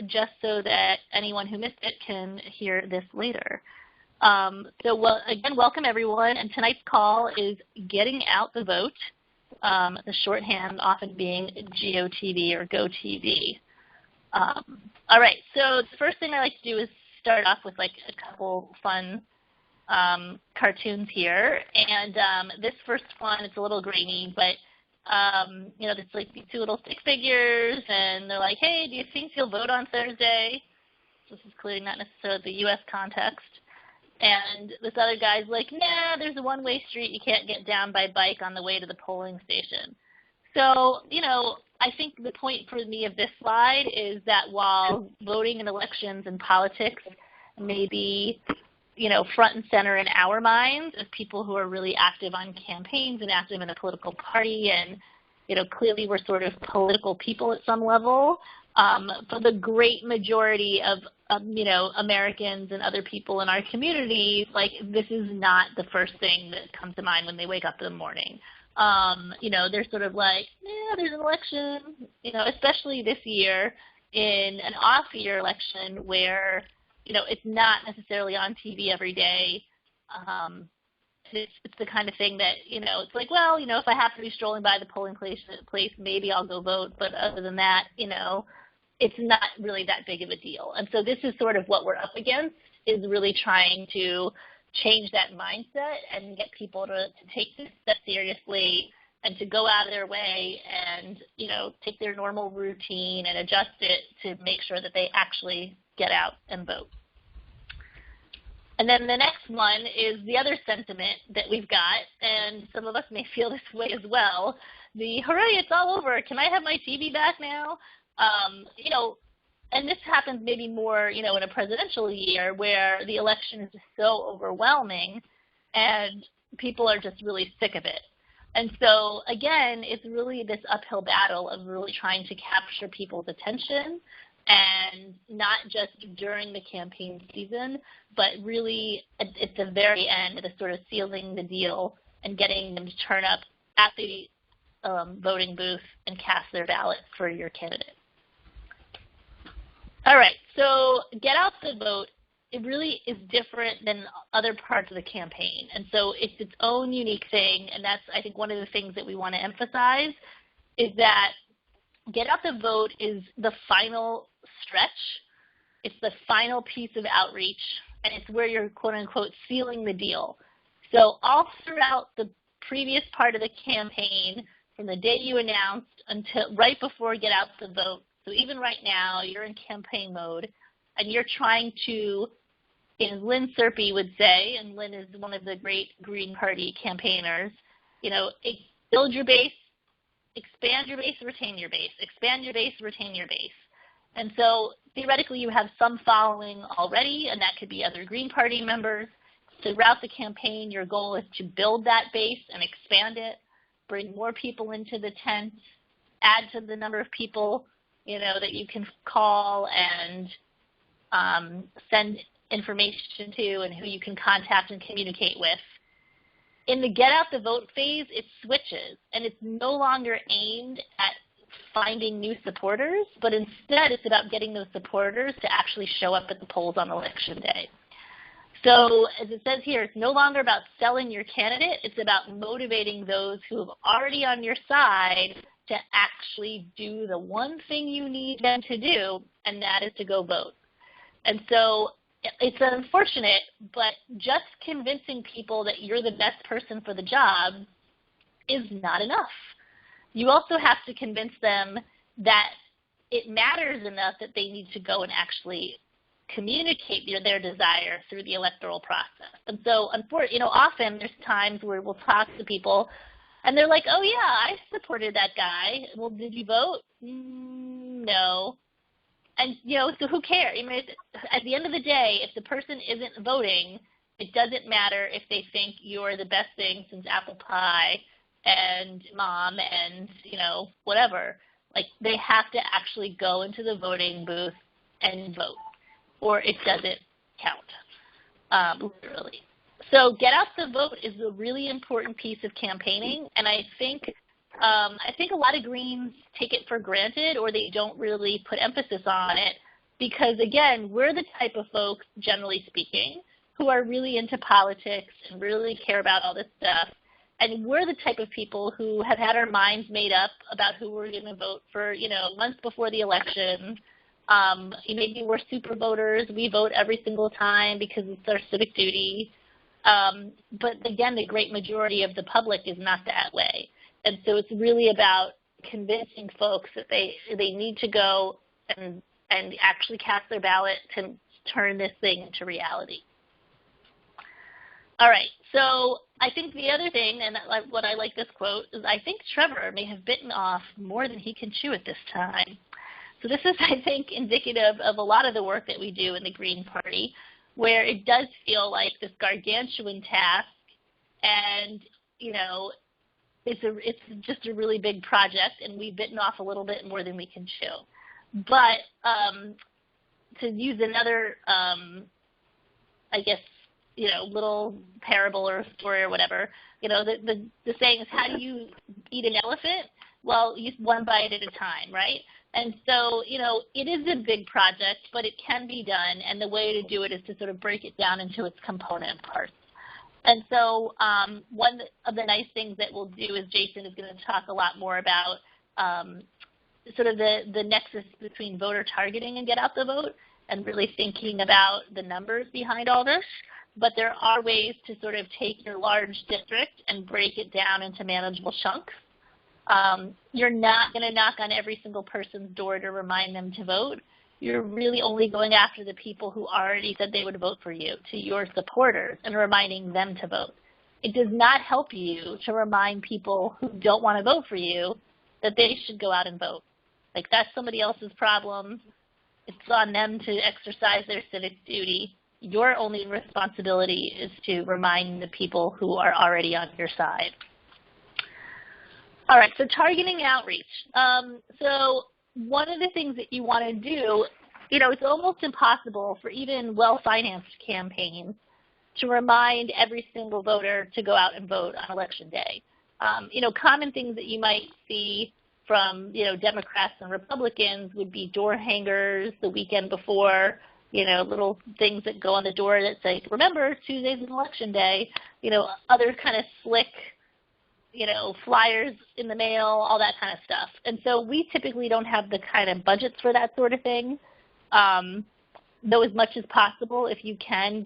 just so that anyone who missed it can hear this later. Again, welcome everyone, and tonight's call is Getting Out the Vote, the shorthand often being GOTV or GoTV. All right, so the first thing I like to do is start off with like a couple fun cartoons here, and this first one, it's a little grainy, but you know, it's like these two little stick figures, and they're like, hey, do you think you'll vote on Thursday? This is clearly not necessarily the U.S. context. And this other guy's like, nah, there's a one-way street. You can't get down by bike on the way to the polling station. So, you know, I think the point for me of this slide is that while voting in elections and politics may be, you know, front and center in our minds as people who are really active on campaigns and active in a political party, and, you know, clearly we're sort of political people at some level, for the great majority of you know, Americans and other people in our communities, like, this is not the first thing that comes to mind when they wake up in the morning. You know, they're sort of like, yeah, there's an election, you know, especially this year in an off-year election where, you know, it's not necessarily on TV every day. It's the kind of thing that, you know, it's like, well, you know, if I have to be strolling by the polling place, maybe I'll go vote. But other than that, you know, it's not really that big of a deal. And so this is sort of what we're up against, is really trying to change that mindset and get people to take this stuff seriously and to go out of their way and, you know, take their normal routine and adjust it to make sure that they actually get out and vote. And then the next one is the other sentiment that we've got, and some of us may feel this way as well, the hooray, it's all over, can I have my TV back now? You know, and this happens maybe more, you know, in a presidential year where the election is just so overwhelming and people are just really sick of it. And so, again, it's really this uphill battle of really trying to capture people's attention, and not just during the campaign season, but really at the very end, the sort of sealing the deal and getting them to turn up at the voting booth and cast their ballot for your candidate. All right, so get out the vote, it really is different than other parts of the campaign. And so it's its own unique thing, and that's, I think, one of the things that we want to emphasize is that get out the vote is the final stretch. It's the final piece of outreach, and it's where you're, quote unquote, sealing the deal. So all throughout the previous part of the campaign, from the day you announced until right before get out the vote, so even right now, you're in campaign mode, and you're trying to, as Lynn Serpy would say, and Lynn is one of the great Green Party campaigners, you know, build your base, expand your base, retain your base, expand your base, retain your base. And so theoretically, you have some following already, and that could be other Green Party members. Throughout the campaign, your goal is to build that base and expand it, bring more people into the tent, add to the number of people, you know, that you can call and send information to, and who you can contact and communicate with. In the get out the vote phase, it switches, and it's no longer aimed at finding new supporters, but instead it's about getting those supporters to actually show up at the polls on election day. So as it says here, it's no longer about selling your candidate, it's about motivating those who are already on your side to actually do the one thing you need them to do, and that is to go vote. And so it's unfortunate, but just convincing people that you're the best person for the job is not enough. You also have to convince them that it matters enough that they need to go and actually communicate their desire through the electoral process. And so, you know, often there's times where we'll talk to people and they're like, oh yeah, I supported that guy. Well, did you vote? No. And, you know, so who cares? I mean, at the end of the day, if the person isn't voting, it doesn't matter if they think you're the best thing since apple pie and mom and, you know, whatever. Like, they have to actually go into the voting booth and vote, or it doesn't count, literally. So get out the vote is a really important piece of campaigning, and I think I think a lot of Greens take it for granted, or they don't really put emphasis on it because, again, we're the type of folks, generally speaking, who are really into politics and really care about all this stuff. And we're the type of people who have had our minds made up about who we're going to vote for, months before the election. Maybe we're super voters. We vote every single time because it's our civic duty. But again, the great majority of the public is not that way. And so it's really about convincing folks that they need to go and actually cast their ballot to turn this thing into reality. All right, so I think the other thing, and what I like this quote, is I think Trevor may have bitten off more than he can chew at this time. So this is, I think, indicative of a lot of the work that we do in the Green Party, where it does feel like this gargantuan task, and, it's just a really big project, and we've bitten off a little bit more than we can chew. But to use another, I guess, little parable or story or whatever, the saying is, how do you eat an elephant? Well, you one bite at a time, right? And so, it is a big project, but it can be done, and the way to do it is to sort of break it down into its component parts. And so one of the nice things that we'll do is Jason is going to talk a lot more about sort of the nexus between voter targeting and get out the vote, and really thinking about the numbers behind all this. But there are ways to sort of take your large district and break it down into manageable chunks. You're not going to knock on every single person's door to remind them to vote. You're really only going after the people who already said they would vote for you, to your supporters, and reminding them to vote. It does not help you to remind people who don't want to vote for you that they should go out and vote. Like, that's somebody else's problem. It's on them to exercise their civic duty. Your only responsibility is to remind the people who are already on your side. All right, so targeting outreach. So one of the things that you want to do, it's almost impossible for even well-financed campaigns to remind every single voter to go out and vote on Election Day. Common things that you might see from, Democrats and Republicans would be door hangers the weekend before, little things that go on the door that say, remember, Tuesday's an Election Day, other kind of slick, flyers in the mail, all that kind of stuff. And so we typically don't have the kind of budgets for that sort of thing. Though as much as possible, if you can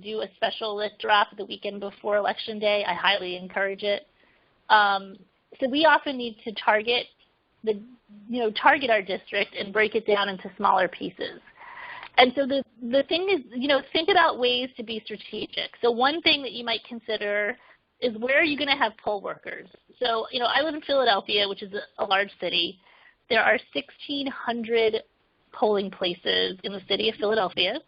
do a special list drop the weekend before Election Day, I highly encourage it. So we often need to target our district and break it down into smaller pieces. And so the thing is, think about ways to be strategic. So one thing that you might consider is, where are you going to have poll workers? So, I live in Philadelphia, which is a large city. There are 1,600 polling places in the city of Philadelphia.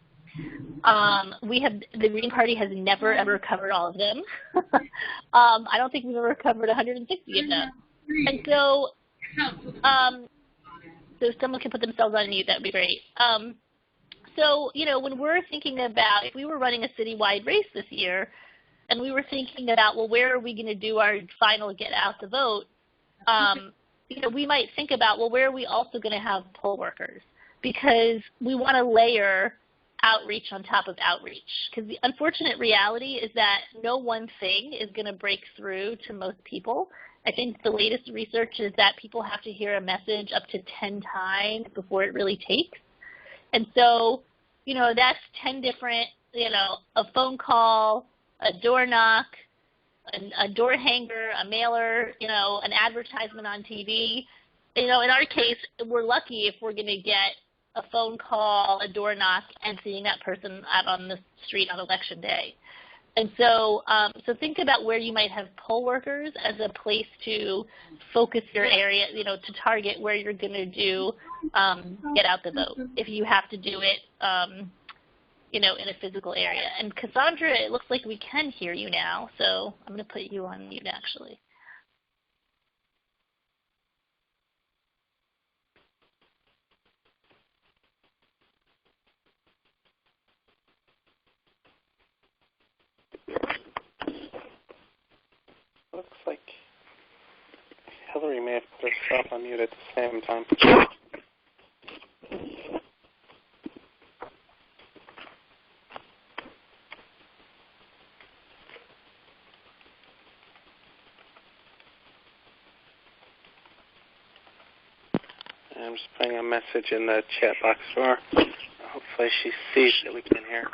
The Green Party has never, ever covered all of them. I don't think we've ever covered 160 of them. And so, so if someone can put themselves on mute, that would be great. So, when we're thinking about, if we were running a citywide race this year, and we were thinking about, well, where are we going to do our final get out the vote, we might think about, well, where are we also going to have poll workers? Because we want to layer outreach on top of outreach. Because the unfortunate reality is that no one thing is going to break through to most people. I think the latest research is that people have to hear a message up to 10 times before it really takes. And so, that's 10 different, a phone call, a door knock, a door hanger, a mailer, an advertisement on TV. In our case, we're lucky if we're going to get a phone call, a door knock, and seeing that person out on the street on Election Day. And so, so think about where you might have poll workers as a place to focus your area, to target where you're going to do get out the vote, if you have to do it, in a physical area. And Cassandra, it looks like we can hear you now, so I'm going to put you on mute, actually. Looks like Hillary herself on mute at the same time. I'm just putting a message in the chat box for her. Hopefully she sees that we can hear.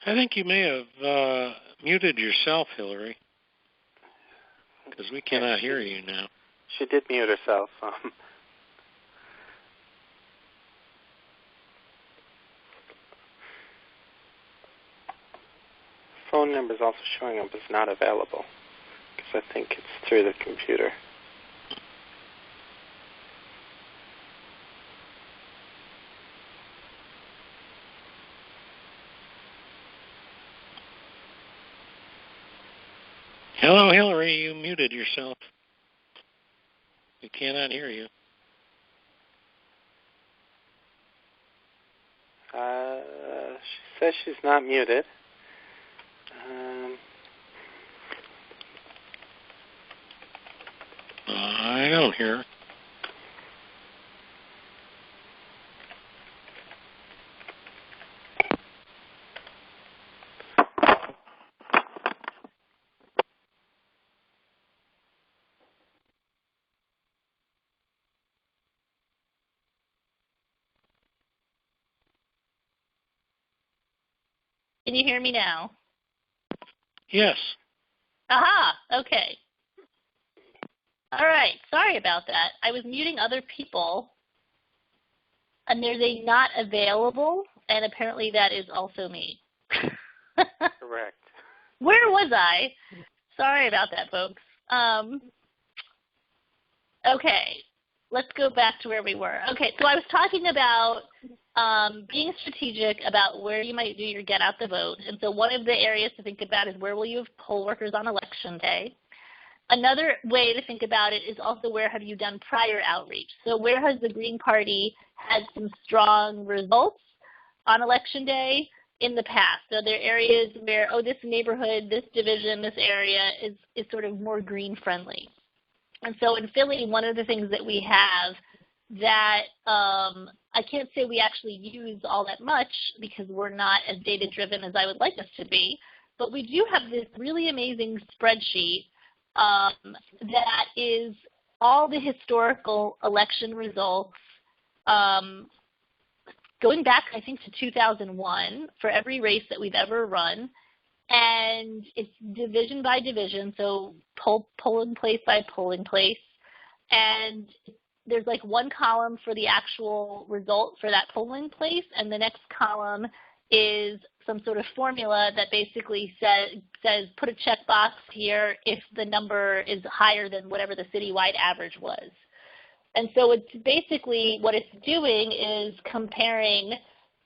I think you may have muted yourself, Hillary, because we cannot hear you now. She did mute herself. Phone number is also showing up as not available, because I think it's through the computer. Hello, Hillary, you muted yourself. We cannot hear you. She says she's not muted. I don't hear her. Can you hear me now? Yes. Aha, okay. All right, sorry about that. I was muting other people, and there's a not available, and apparently that is also me. Correct. Where was I? Sorry about that, folks. Okay, let's go back to where we were. Okay, so I was talking about being strategic about where you might do your get out the vote. And so one of the areas to think about is where will you have poll workers on election day. Another way to think about it is also where have you done prior outreach. So where has the Green Party had some strong results on election day in the past? So there are areas where, oh, this neighborhood, this division, this area is sort of more green friendly. And so in Philly, one of the things that we have that I can't say we actually use all that much because we're not as data-driven as I would like us to be, but we do have this really amazing spreadsheet that is all the historical election results going back, I think, to 2001 for every race that we've ever run. And it's division by division, so polling place by polling place. And there's like one column for the actual result for that polling place, and the next column is some sort of formula that basically says put a checkbox here if the number is higher than whatever the citywide average was. And so it's basically what it's doing is comparing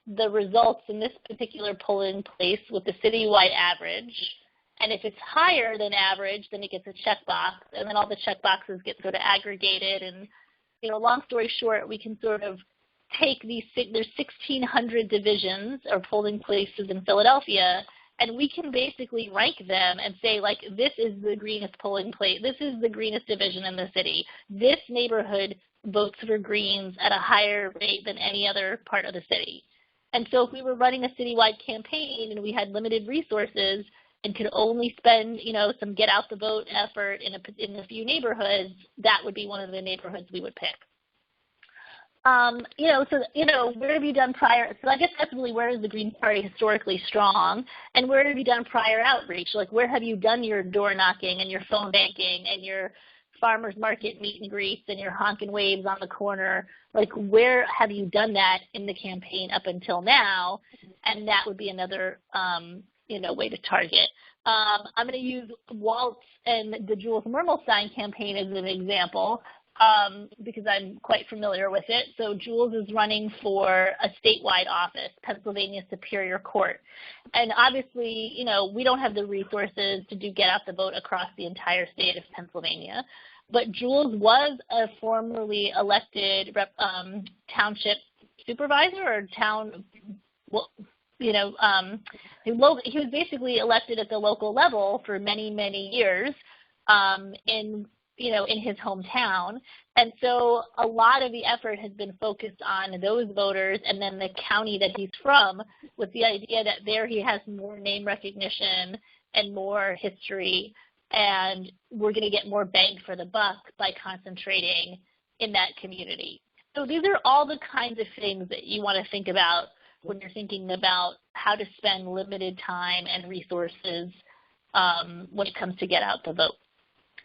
the results in this particular polling place with the citywide average. And if it's higher than average, then it gets a checkbox, and then all the checkboxes get sort of aggregated. And, you know, long story short, we can sort of take these, there's 1,600 divisions or polling places in Philadelphia, and we can basically rank them and say, like, this is the greenest polling place, this is the greenest division in the city. This neighborhood votes for Greens at a higher rate than any other part of the city. And so if we were running a citywide campaign and we had limited resources and could only spend, you know, some get out the vote effort in a few neighborhoods, that would be one of the neighborhoods we would pick. Where have you done prior? So I guess that's really where is the Green Party historically strong, and where have you done prior outreach? Like where have you done your door knocking and your phone banking and your farmers market meet and greets and your honk and waves on the corner? Like where have you done that in the campaign up until now? And that would be another way to target. I'm going to use Waltz and the Jules Mermelstein campaign as an example. Because I'm quite familiar with it. So Jules is running for a statewide office, Pennsylvania Superior Court. And obviously, you know, we don't have the resources to do get out the vote across the entire state of Pennsylvania. But Jules was a formerly elected township supervisor or he was basically elected at the local level for many, many years in his hometown. And so a lot of the effort has been focused on those voters and then the county that he's from, with the idea that there he has more name recognition and more history, and we're going to get more bang for the buck by concentrating in that community. So these are all the kinds of things that you want to think about when you're thinking about how to spend limited time and resources when it comes to get out the vote.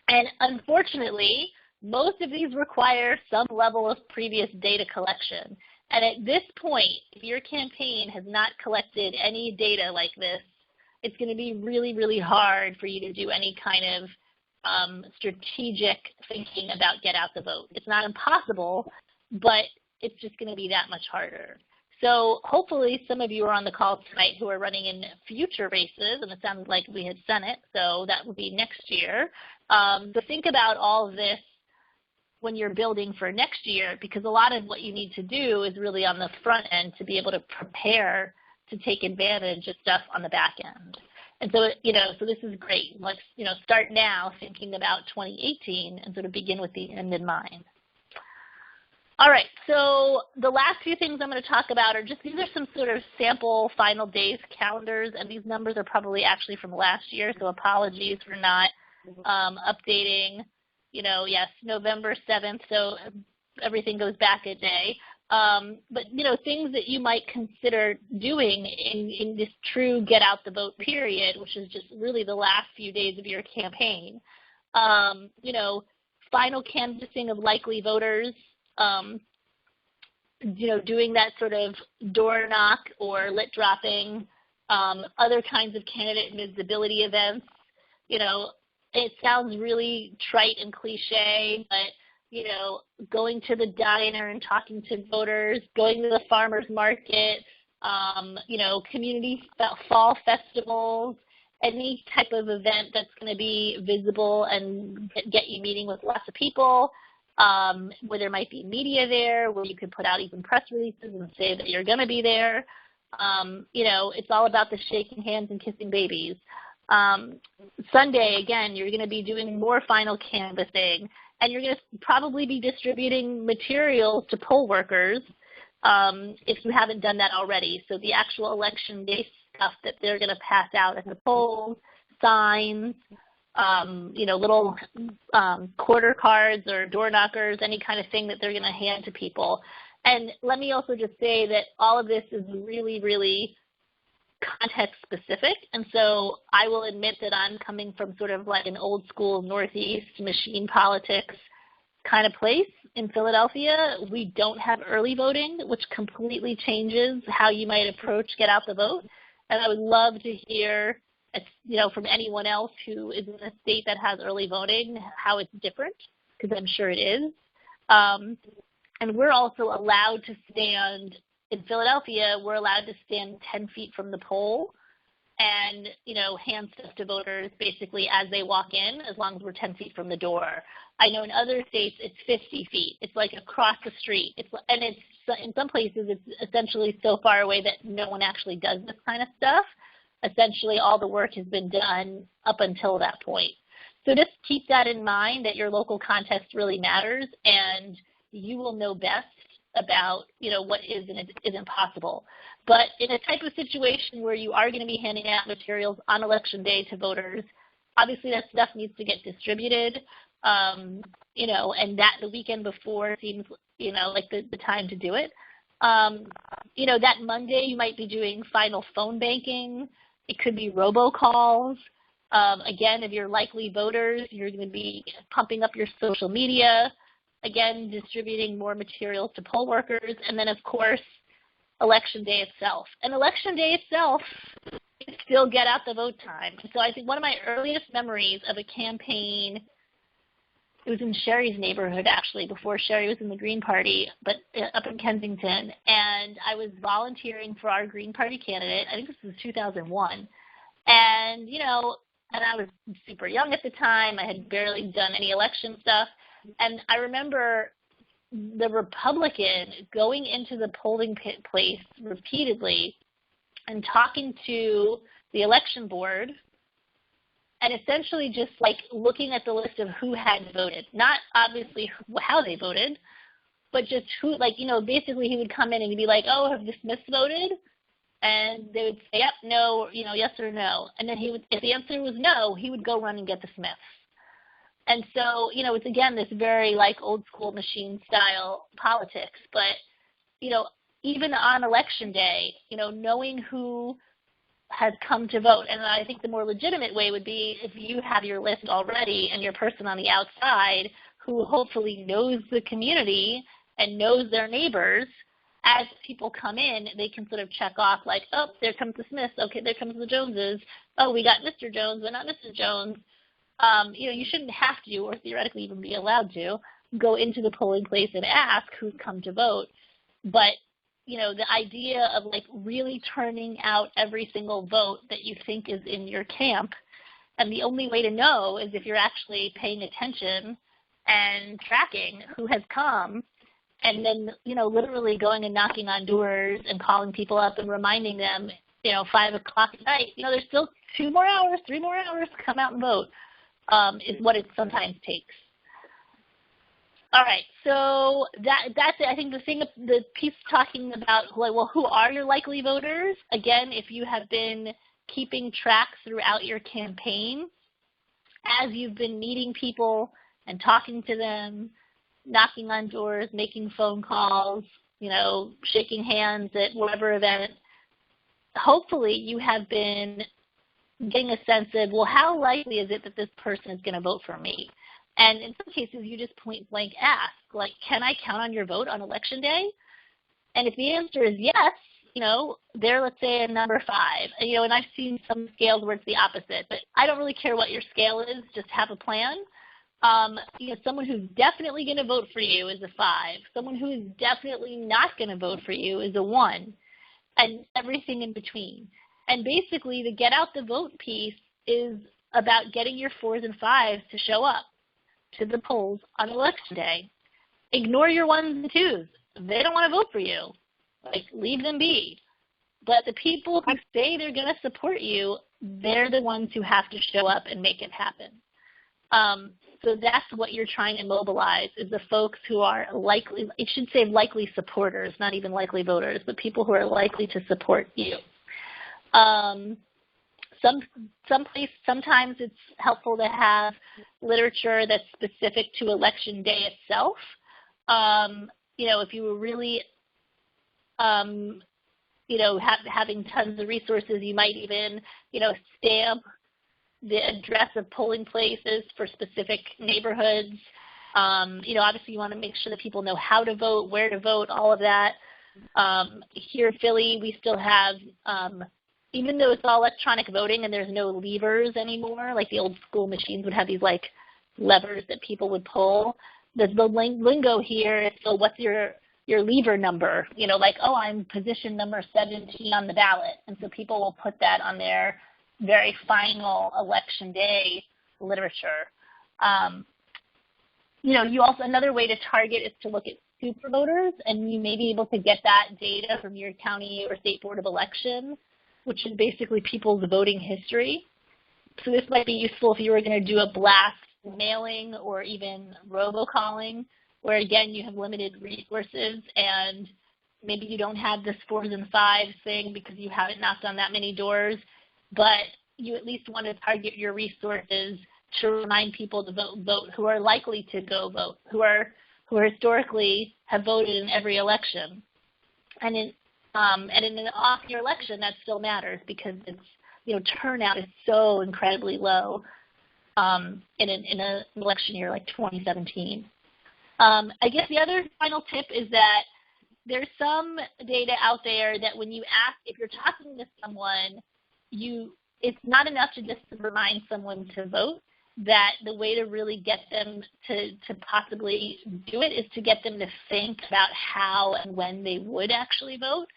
And unfortunately, most of these require some level of previous data collection. And at this point, if your campaign has not collected any data like this, it's going to be really, really hard for you to do any kind of strategic thinking about get out the vote. It's not impossible, but it's just going to be that much harder. So hopefully some of you are on the call tonight who are running in future races, and it sounds like we had Senate, so that would be next year. So think about all of this when you're building for next year, because a lot of what you need to do is really on the front end to be able to prepare to take advantage of stuff on the back end. And so, so this is great. Let's, start now thinking about 2018 and sort of begin with the end in mind. All right, so the last few things I'm going to talk about are just, these are some sort of sample final days calendars, and these numbers are probably actually from last year, so apologies for not updating, yes, November 7th, so everything goes back a day. But, things that you might consider doing in this true get out the vote period, which is just really the last few days of your campaign. Final canvassing of likely voters, doing that sort of door knock or lit dropping, other kinds of candidate visibility events. It sounds really trite and cliche, but going to the diner and talking to voters, going to the farmer's market, community fall festivals, any type of event that's going to be visible and get you meeting with lots of people, where there might be media there, where you could put out even press releases and say that you're going to be there. It's all about the shaking hands and kissing babies. Sunday, again, you're going to be doing more final canvassing, and you're going to probably be distributing materials to poll workers if you haven't done that already. So the actual election day stuff that they're going to pass out at the polls, signs, little quarter cards or door knockers, any kind of thing that they're going to hand to people. And let me also just say that all of this is really, really context specific. And so I will admit that I'm coming from sort of like an old school Northeast machine politics kind of place in Philadelphia. We don't have early voting, which completely changes how you might approach get out the vote. And I would love to hear, from anyone else who is in a state that has early voting, how it's different, because I'm sure it is. And we're also allowed to stand, in Philadelphia, we're allowed to stand 10 feet from the poll and, hand stuff to voters basically as they walk in, as long as we're 10 feet from the door. I know in other states it's 50 feet. It's like across the street. And in some places it's essentially so far away that no one actually does this kind of stuff. Essentially all the work has been done up until that point. So just keep that in mind, that your local context really matters, and you will know best about what is and isn't possible. But in a type of situation where you are going to be handing out materials on election day to voters, obviously that stuff needs to get distributed, and that the weekend before seems like the time to do it. That Monday you might be doing final phone banking. It could be robocalls. Again, if you're likely voters, you're going to be pumping up your social media, again, distributing more materials to poll workers, and then, of course, Election Day itself. And Election Day itself is still get out the vote time. So I think one of my earliest memories of a campaign, it was in Sherry's neighborhood, actually, before Sherry was in the Green Party, but up in Kensington. And I was volunteering for our Green Party candidate. I think this was 2001. And, and I was super young at the time. I had barely done any election stuff. And I remember the Republican going into the polling place repeatedly and talking to the election board and essentially just like looking at the list of who had voted, not obviously how they voted, but just who, like, you know, basically he would come in and he'd be like, oh, have the Smiths voted? And they would say, yep, no, you know, yes or no. And then he would, if the answer was no, he would go run and get the Smiths. And so, you know, it's again this very like old school machine style politics. But, you know, even on election day, you know, knowing who has come to vote. And I think the more legitimate way would be if you have your list already and your person on the outside who hopefully knows the community and knows their neighbors, as people come in, they can sort of check off like, oh, there comes the Smiths. Okay, there comes the Joneses. Oh, we got Mr. Jones, but not Mrs. Jones. You know, you shouldn't have to, or theoretically even be allowed to, go into the polling place and ask who's come to vote. But, you know, the idea of like really turning out every single vote that you think is in your camp, and the only way to know is if you're actually paying attention and tracking who has come, and then, you know, literally going and knocking on doors and calling people up and reminding them, you know, 5 o'clock at night, you know, there's still 2 more hours, 3 more hours to come out and vote, is what it sometimes takes. All right, so that's it. I think the piece talking about, like, well, who are your likely voters? Again, if you have been keeping track throughout your campaign, as you've been meeting people and talking to them, knocking on doors, making phone calls, you know, shaking hands at whatever event, hopefully you have been getting a sense of, well, how likely is it that this person is going to vote for me? And in some cases, you just point blank ask, like, can I count on your vote on election day? And if the answer is yes, you know, they're, let's say, a number 5. And, you know, and I've seen some scales where it's the opposite, but I don't really care what your scale is, just have a plan. You know, someone who's definitely going to vote for you is a 5. Someone who is definitely not going to vote for you is a 1, and everything in between. And basically, the get out the vote piece is about getting your 4s and 5s to show up to the polls on election day. Ignore your 1s and 2s. They don't want to vote for you. Like, leave them be. But the people who say they're going to support you, they're the ones who have to show up and make it happen. So that's what you're trying to mobilize, is the folks who are likely, it should say likely supporters, not even likely voters, but people who are likely to support you. Sometimes it's helpful to have literature that's specific to election day itself. You know, if you were really, you know, having tons of resources, you might even, you know, stamp the address of polling places for specific neighborhoods. You know, obviously you want to make sure that people know how to vote, where to vote, all of that. Here in Philly, we still have, even though it's all electronic voting and there's no levers anymore, like the old school machines would have these like levers that people would pull, the lingo here is, so what's your lever number? You know, like, oh, I'm position number 17 on the ballot. And so people will put that on their very final election day literature. You know, you also, another way to target is to look at super voters, and you may be able to get that data from your county or state board of elections, which is basically people's voting history. So this might be useful if you were going to do a blast mailing or even robocalling, where again you have limited resources and maybe you don't have this 4s and 5s thing because you haven't knocked on that many doors, but you at least want to target your resources to remind people to vote who are likely to go vote, who historically have voted in every election. And in an off-year election, that still matters because it's, you know, turnout is so incredibly low in an election year like 2017. I guess the other final tip is that there's some data out there that when you ask, if you're talking to someone, it's not enough to just remind someone to vote, that the way to really get them to possibly do it is to get them to think about how and when they would actually vote.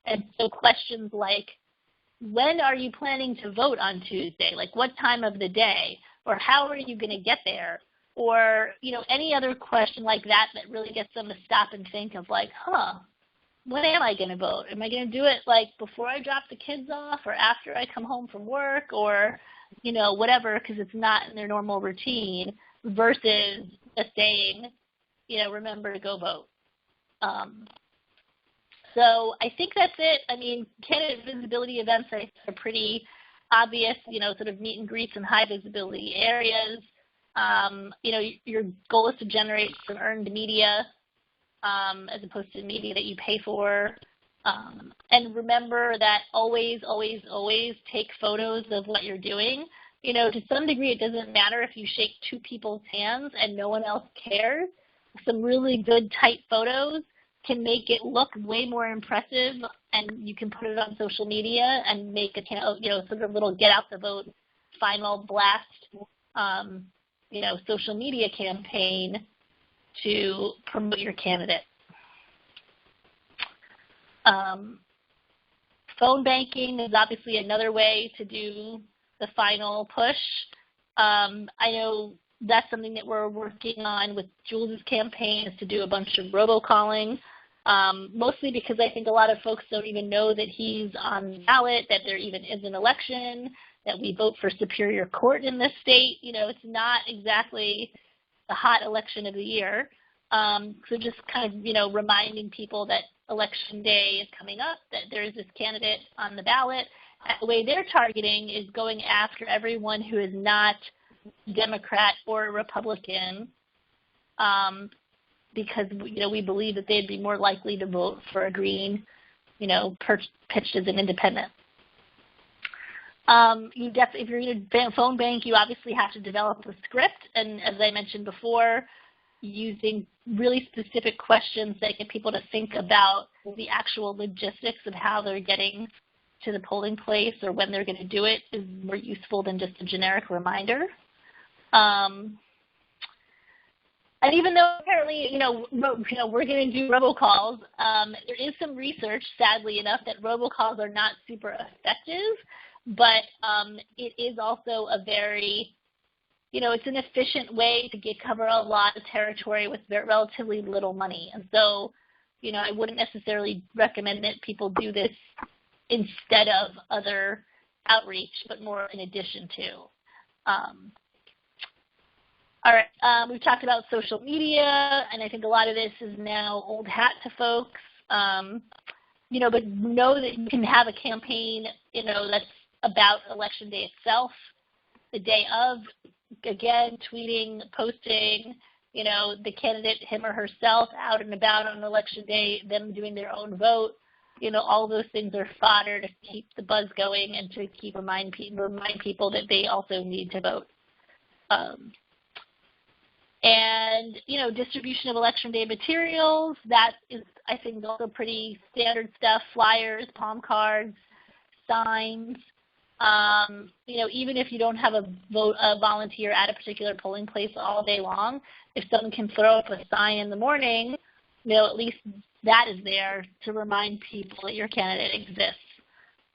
And so questions like, when are you planning to vote on Tuesday? Like, what time of the day? Or how are you going to get there? Or, you know, any other question like that that really gets them to stop and think of like, when am I going to vote? Am I going to do it like before I drop the kids off or after I come home from work or, whatever, because it's not in their normal routine versus just saying, remember to go vote. So I think that's it. I mean, candidate visibility events are pretty obvious, sort of meet and greets in high visibility areas. Your goal is to generate some earned media as opposed to media that you pay for. And remember that always, always, always take photos of what you're doing. To some degree, it doesn't matter if you shake two people's hands and no one else cares. Some really good, tight photos can make it look way more impressive, and you can put it on social media and make a sort of little get out the vote final blast social media campaign to promote your candidate. Phone banking is obviously another way to do the final push. I know that's something that we're working on with Jules' campaign, is to do a bunch of robocalling, mostly because I think a lot of folks don't even know that he's on the ballot, that there even is an election, that we vote for Superior Court in this state. It's not exactly the hot election of the year. So just kind of, reminding people that election day is coming up, that there is this candidate on the ballot. And the way they're targeting is going after everyone who is not Democrat or Republican, because we believe that they'd be more likely to vote for a Green, pitched as an independent. If you're going to phone bank, you obviously have to develop a script, and as I mentioned before, using really specific questions that get people to think about the actual logistics of how they're getting to the polling place or when they're going to do it is more useful than just a generic reminder. And even though apparently, we're going to do robocalls, there is some research, sadly enough, that robocalls are not super effective, but it is also a very, it's an efficient way to cover a lot of territory with relatively little money. And so, I wouldn't necessarily recommend that people do this instead of other outreach, but more in addition to. All right, we've talked about social media, and I think a lot of this is now old hat to folks. But know that you can have a campaign, that's about election day itself, the day of, again, tweeting, posting, the candidate, him or herself, out and about on election day, them doing their own vote. All those things are fodder to keep the buzz going and to remind people that they also need to vote. And, distribution of election day materials, that is, I think, also pretty standard stuff: flyers, palm cards, signs. Even if you don't have a volunteer at a particular polling place all day long, if someone can throw up a sign in the morning, at least that is there to remind people that your candidate exists.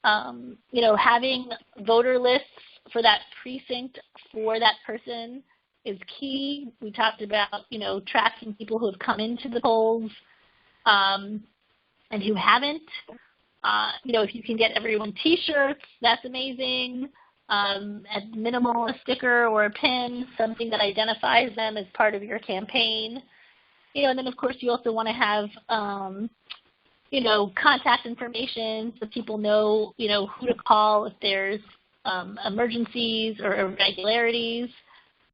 Having voter lists for that precinct for that person is key. We talked about, tracking people who have come into the polls and who haven't. If you can get everyone T-shirts, that's amazing. At minimal, a sticker or a pin, something that identifies them as part of your campaign. And then, of course, you also want to have, contact information so people know, who to call if there's emergencies or irregularities.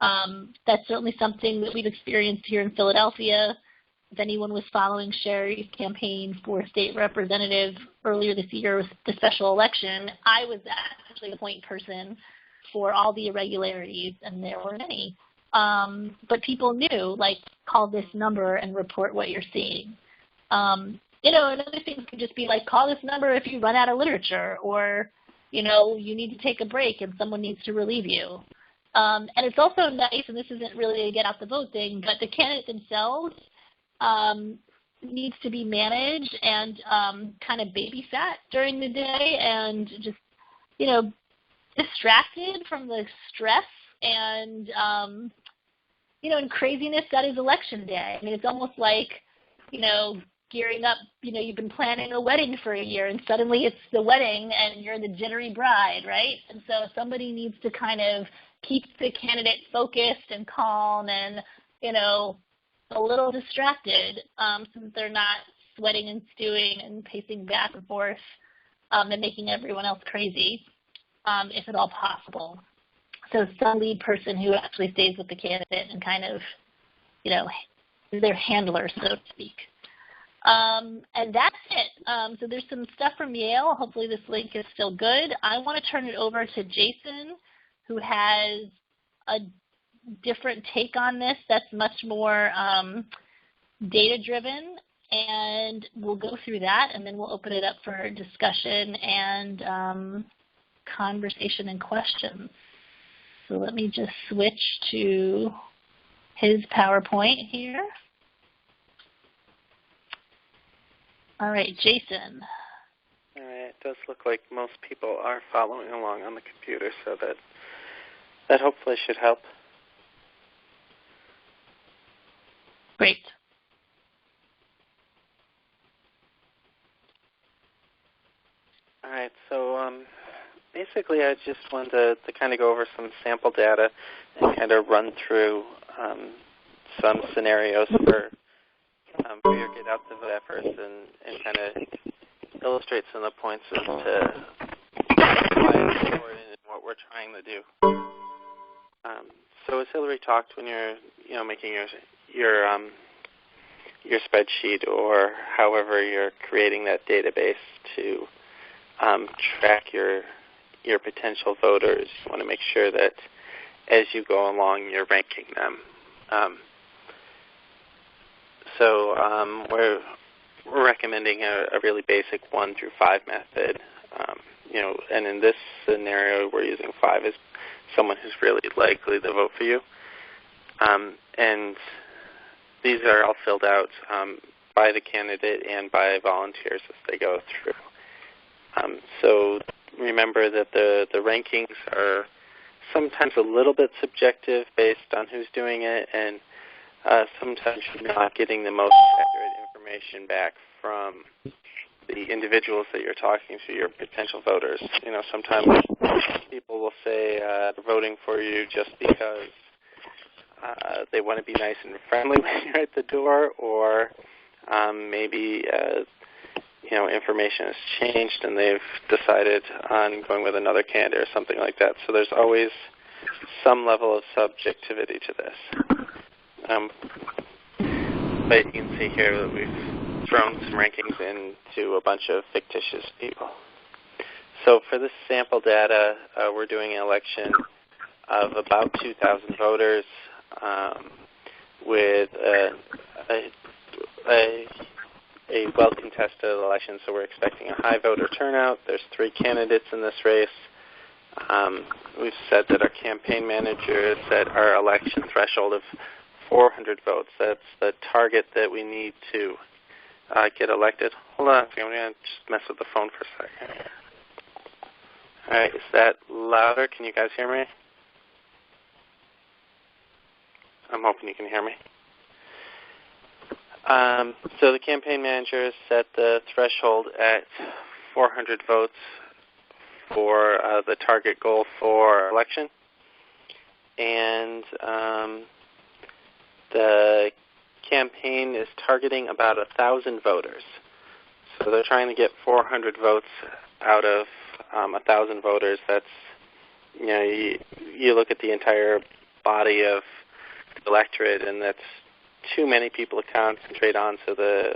That's certainly something that we've experienced here in Philadelphia. If anyone was following Sherry's campaign for state representative earlier this year with the special election, I was actually the point person for all the irregularities, and there were many. But people knew, call this number and report what you're seeing. And other things could just be call this number if you run out of literature, or, you need to take a break and someone needs to relieve you. And it's also nice, and this isn't really a get out the vote thing, but the candidates themselves needs to be managed and kind of babysat during the day and just, distracted from the stress and, and craziness that is election day. I mean, it's almost like, gearing up, you've been planning a wedding for a year, and suddenly it's the wedding and you're the jittery bride, right? And so somebody needs to kind of keep the candidate focused and calm and, a little distracted, so that they're not sweating and stewing and pacing back and forth and making everyone else crazy, if at all possible. So some lead person who actually stays with the candidate and kind of, is their handler, so to speak. And that's it. So there's some stuff from Yale. Hopefully this link is still good. I want to turn it over to Jason, who has a different take on this that's much more data-driven, and we'll go through that, and then we'll open it up for discussion and conversation and questions. So let me just switch to his PowerPoint here. All right, Jason. All right, it does look like most people are following along on the computer, so that hopefully should help. Great. All right, so basically I just wanted to kind of go over some sample data and kind of run through some scenarios for your Get Out the Vote efforts and kind of illustrate some of the points as to why it's important and what we're trying to do. So as Hillary talked, when you're making your spreadsheet or however you're creating that database to track your potential voters, you want to make sure that as you go along, you're ranking them. So we're recommending a really basic 1 through 5 method. And in this scenario, we're using 5 as someone who's really likely to vote for you. And these are all filled out by the candidate and by volunteers as they go through. So remember that the rankings are sometimes a little bit subjective based on who's doing it, and sometimes you're not getting the most accurate information back from the individuals that you're talking to, your potential voters. Sometimes people will say they're voting for you just because they want to be nice and friendly when you're at the door, or maybe information has changed and they've decided on going with another candidate or something like that. So there's always some level of subjectivity to this. But you can see here that we've thrown some rankings into a bunch of fictitious people. So for this sample data, we're doing an election of about 2,000 voters with a well-contested election, so we're expecting a high voter turnout. There's 3 candidates in this race. We've said that our campaign manager set our election threshold of 400 votes. That's the target that we need to get elected. Hold on, I'm going to just mess with the phone for a second. All right, is that louder? Can you guys hear me? I'm hoping you can hear me. So the campaign manager set the threshold at 400 votes for the target goal for election. And the campaign is targeting about 1,000 voters. So they're trying to get 400 votes out of 1,000 voters. That's, you look at the entire body of the electorate, and that's too many people to concentrate on, so the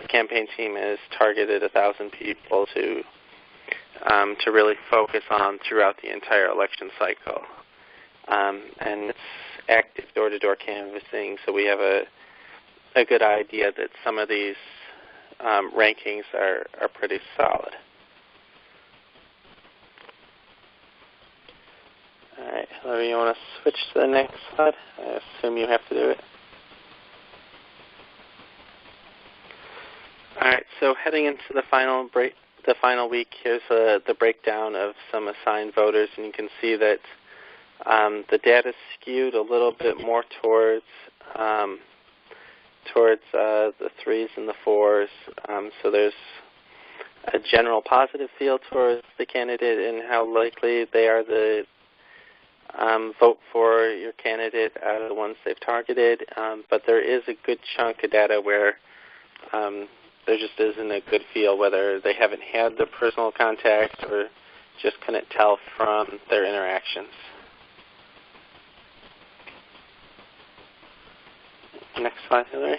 campaign team has targeted 1,000 people to really focus on throughout the entire election cycle. And it's active door-to-door canvassing, so we have a good idea that some of these rankings are pretty solid. All right, Hillary, you want to switch to the next slide? I assume you have to do it. All right, so heading into the final week, here's the breakdown of some assigned voters, and you can see that the data skewed a little bit more towards towards the 3s and the 4s. So there's a general positive feel towards the candidate and how likely they are to vote for your candidate out of the ones they've targeted. But there is a good chunk of data where there just isn't a good feel, whether they haven't had the personal contact or just couldn't tell from their interactions. Next slide, Hillary.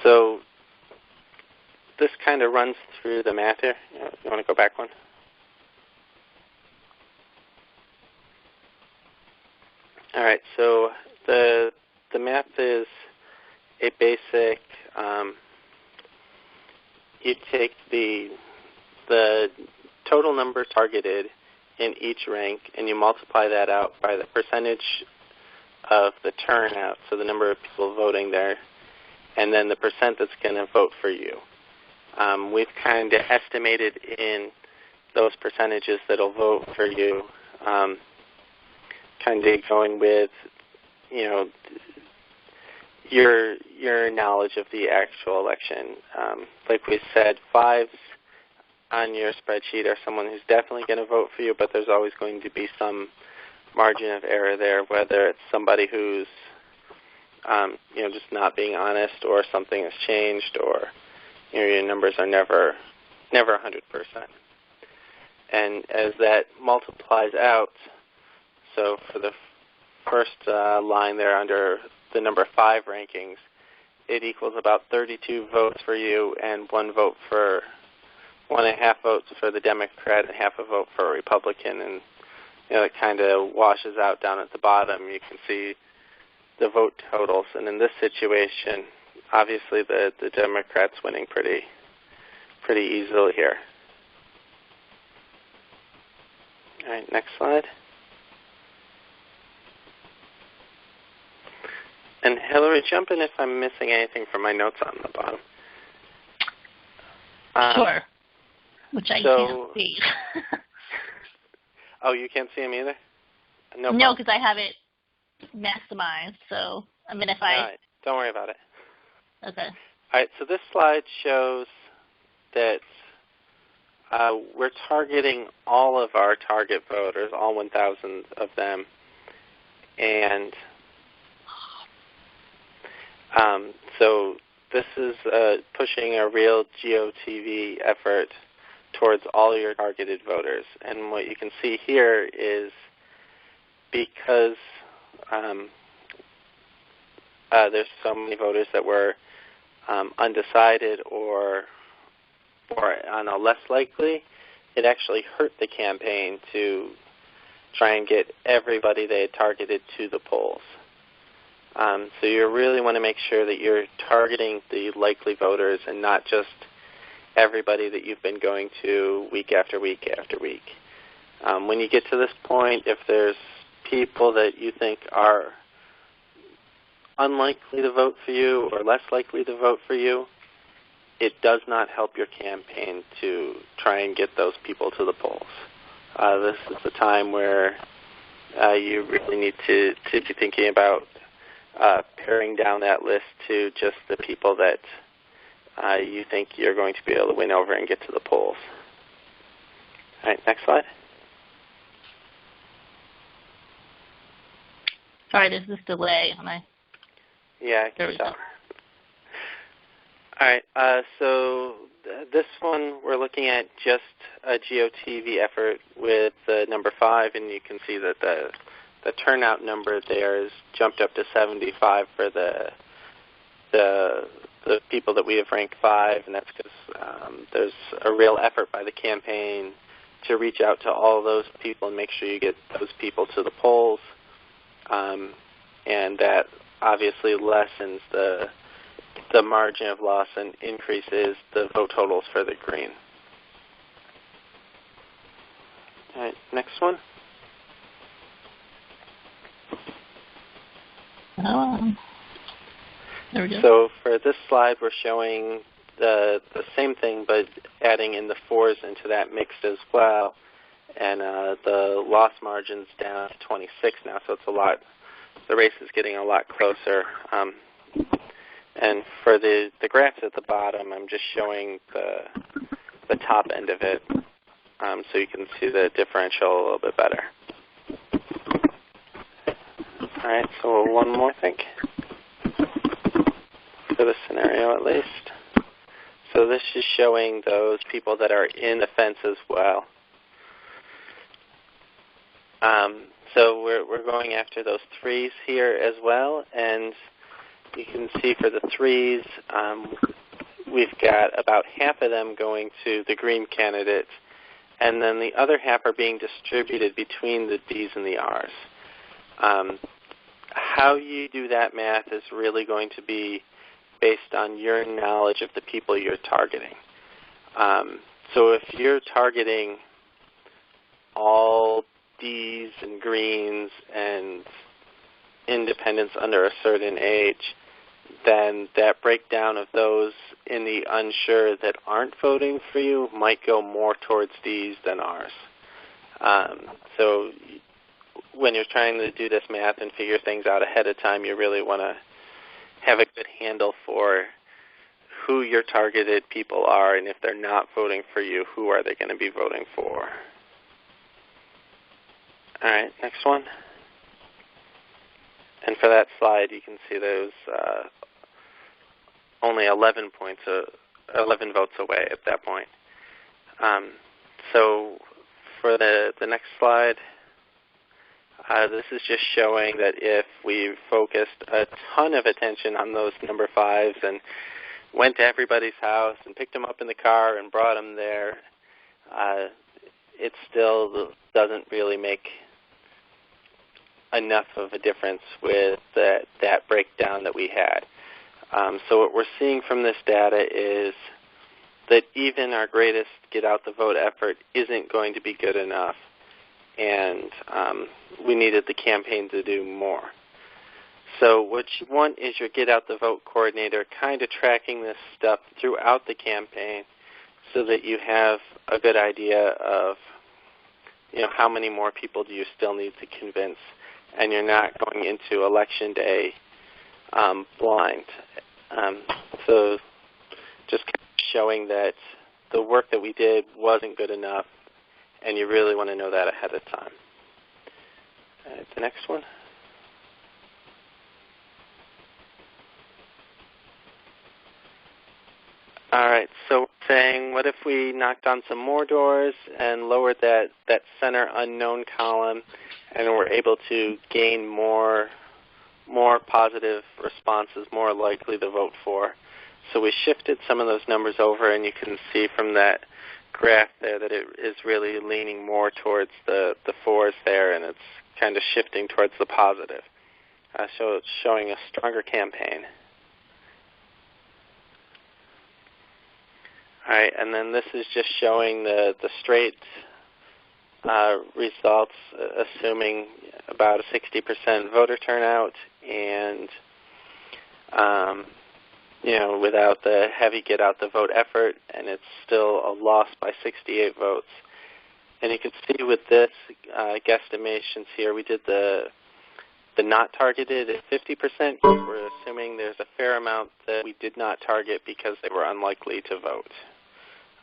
So this kind of runs through the math here. You want to go back one? All right, so the math is a basic, you take the total number targeted in each rank, and you multiply that out by the percentage of the turnout, so the number of people voting there, and then the percent that's going to vote for you. We've kind of estimated in those percentages that'll vote for you, kind of going with, your knowledge of the actual election. Like we said, 5s on your spreadsheet are someone who's definitely going to vote for you, but there's always going to be some margin of error there, whether it's somebody who's just not being honest, or something has changed, or your numbers are never 100%. And as that multiplies out, so for the first line there under the number 5 rankings, it equals about 32 votes for you and 1.5 votes for the Democrat and half a vote for a Republican, and it kind of washes out down at the bottom. You can see the vote totals, and in this situation, obviously the Democrats winning pretty easily here. All right, next slide. And Hillary, jump in if I'm missing anything from my notes on the bottom. Sure. Which I can't see. Oh, you can't see them either? No, because I have it maximized. So, if All right, don't worry about it. Okay. All right, so this slide shows that we're targeting all of our target voters, all 1,000 of them, and so this is pushing a real GOTV effort towards all your targeted voters. And what you can see here is because there's so many voters that were undecided or on a less likely, it actually hurt the campaign to try and get everybody they had targeted to the polls. So you really want to make sure that you're targeting the likely voters and not just everybody that you've been going to week after week after week. When you get to this point, if there's people that you think are unlikely to vote for you or less likely to vote for you, it does not help your campaign to try and get those people to the polls. This is the time where you really need to be thinking about paring down that list to just the people that you think you're going to be able to win over and get to the polls. All right, next slide. Sorry, there's this delay. Yeah, I can tell. All right, so this one we're looking at just a GOTV effort with the number 5, and you can see that the turnout number there is jumped up to 75 for the people that we have ranked 5, and that's because there's a real effort by the campaign to reach out to all those people and make sure you get those people to the polls, and that obviously lessens the margin of loss and increases the vote totals for the green. All right, next one. There we go. So for this slide, we're showing the same thing, but adding in the 4s into that mix as well. and the loss margin's down to 26 now, so it's a lot. The race is getting a lot closer. And for the graphs at the bottom, I'm just showing the top end of it, so you can see the differential a little bit better. All right, so one more, I think, for this scenario at least. So this is showing those people that are in the fence as well. So we're going after those threes here as well, and you can see for the threes, we've got about half of them going to the green candidates, and then the other half are being distributed between the Ds and the Rs. How you do that math is really going to be based on your knowledge of the people you're targeting. So if you're targeting all Ds and greens and independents under a certain age, then that breakdown of those in the unsure that aren't voting for you might go more towards Ds than Rs. So when you're trying to do this math and figure things out ahead of time, you really want to have a good handle for who your targeted people are, and if they're not voting for you, who are they going to be voting for? All right, next one. And for that slide, you can see there's only 11 votes away at that point. So for the next slide, this is just showing that if we focused a ton of attention on those number fives and went to everybody's house and picked them up in the car and brought them there, it still doesn't really make enough of a difference with that breakdown that we had. So what we're seeing from this data is that even our greatest get-out-the-vote effort isn't going to be good enough, and we needed the campaign to do more. So what you want is your get-out-the-vote coordinator kind of tracking this stuff throughout the campaign so that you have a good idea of, how many more people do you still need to convince, and you're not going into Election Day blind. So just kind of showing that the work that we did wasn't good enough, and you really want to know that ahead of time. The next one. All right, so we're saying, what if we knocked on some more doors and lowered that center unknown column, and we're able to gain more positive responses, more likely to vote for? So we shifted some of those numbers over, and you can see from that graph there that it is really leaning more towards the fours there, and it's kind of shifting towards the positive. So it's showing a stronger campaign. All right, and then this is just showing the straight results, assuming about a 60% voter turnout, and without the heavy get-out-the-vote effort, and it's still a loss by 68 votes. And you can see with this guesstimations here, we did the not targeted at 50%. We're assuming there's a fair amount that we did not target because they were unlikely to vote.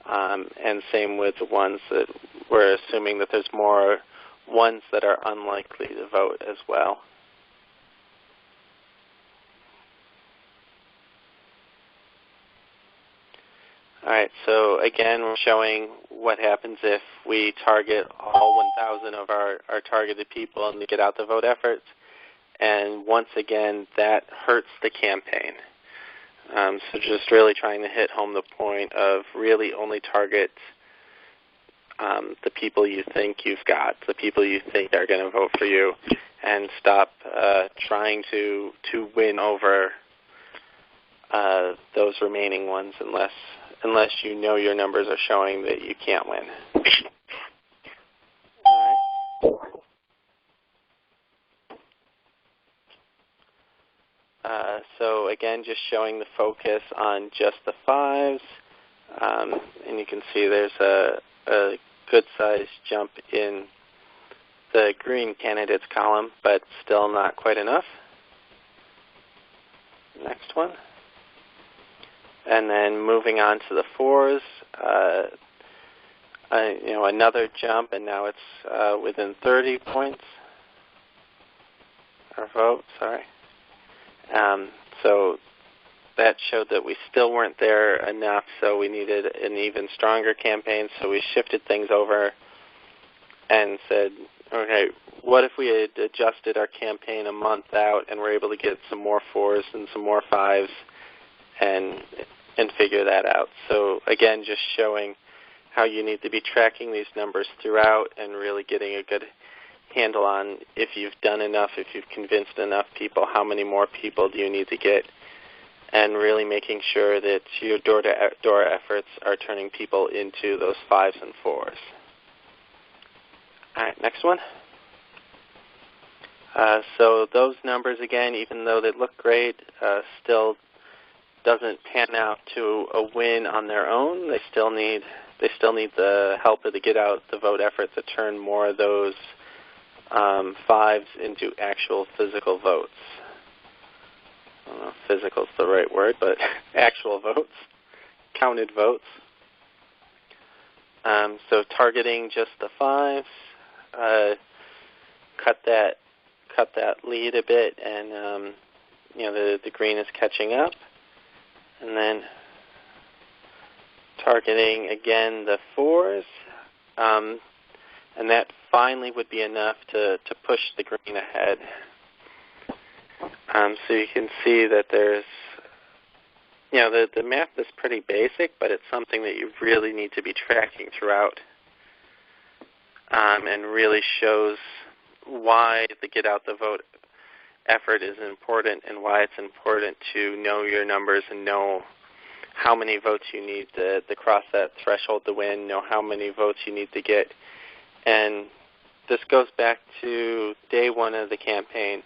And same with the ones that we're assuming that there's more ones that are unlikely to vote as well. All right, so again, we're showing what happens if we target all 1,000 of our targeted people in the get-out-the-vote efforts. And once again, that hurts the campaign. So just really trying to hit home the point of really only target the people you think you've got, the people you think are going to vote for you, and stop trying to win over those remaining ones unless you know your numbers are showing that you can't win. So again, just showing the focus on just the fives, and you can see there's a good-sized jump in the green candidates column, but still not quite enough. Next one. And then moving on to the 4s, another jump, and now it's within 30 points, or vote, sorry. So that showed that we still weren't there enough, so we needed an even stronger campaign, so we shifted things over and said, okay, what if we had adjusted our campaign a month out and were able to get some more 4s and some more 5s and figure that out. So again, just showing how you need to be tracking these numbers throughout and really getting a good handle on if you've done enough, if you've convinced enough people, how many more people do you need to get, and really making sure that your door-to-door efforts are turning people into those 5s and 4s. All right, next one. So those numbers, again, even though they look great, still doesn't pan out to a win on their own. They still need the help of the get out the vote effort to turn more of those 5s into actual physical votes. I don't know if physical is the right word, but actual votes, counted votes. So targeting just the 5s, cut that lead a bit, and the green is catching up. And then targeting again the 4s, and that finally would be enough to push the green ahead. So you can see that there's, the math is pretty basic, but it's something that you really need to be tracking throughout, and really shows why the get out the vote effort is important and why it's important to know your numbers and know how many votes you need to cross that threshold to win, know how many votes you need to get. And this goes back to day one of the campaign,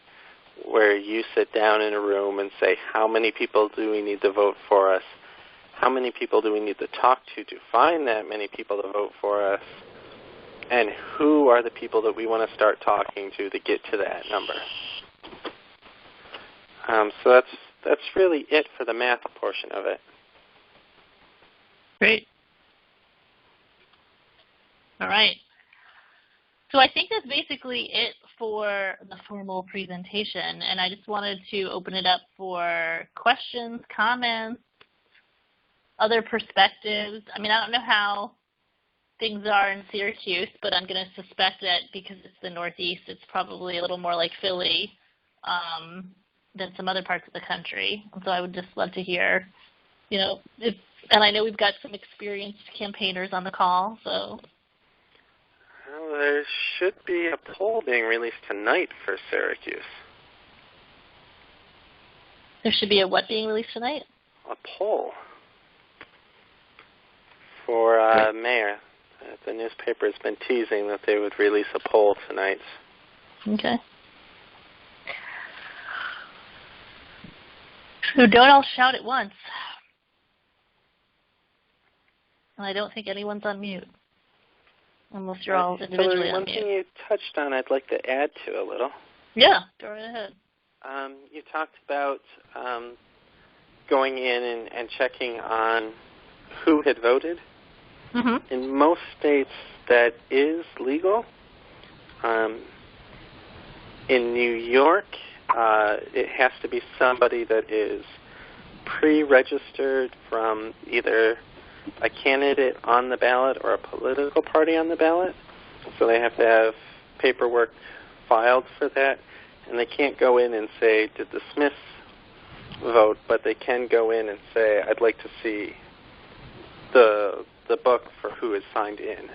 where you sit down in a room and say, how many people do we need to vote for us? How many people do we need to talk to find that many people to vote for us? And who are the people that we want to start talking to get to that number? So that's really it for the math portion of it. Great. All right. So I think that's basically it for the formal presentation, and I just wanted to open it up for questions, comments, other perspectives. I mean, I don't know how things are in Syracuse, but I'm going to suspect that because it's the Northeast, it's probably a little more like Philly than some other parts of the country. And so I would just love to hear, and I know we've got some experienced campaigners on the call, so. Well, there should be a poll being released tonight for Syracuse. There should be a what being released tonight? A poll for mayor. The newspaper has been teasing that they would release a poll tonight. Okay. So don't all shout at once. And I don't think anyone's on mute, unless you're all individually on one mute. Thing you touched on I'd like to add to a little. Yeah, go right ahead. You talked about going in and checking on who had voted. Mm-hmm. In most states, that is legal. In New York, it has to be somebody that is pre-registered from either a candidate on the ballot or a political party on the ballot. So they have to have paperwork filed for that. And they can't go in and say, did the Smiths vote? But they can go in and say, I'd like to see the book for who is signed in.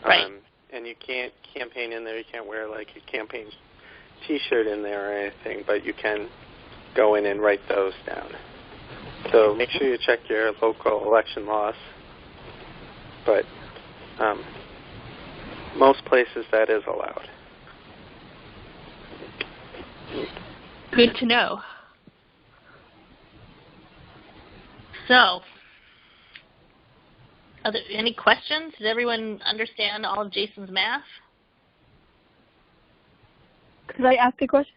Right. And you can't campaign in there. You can't wear like a campaign T-shirt in there or anything, but you can go in and write those down. So make sure you check your local election laws. But most places that is allowed. Good to know. So, Any questions? Did everyone understand all of Jason's math? Could I ask a question?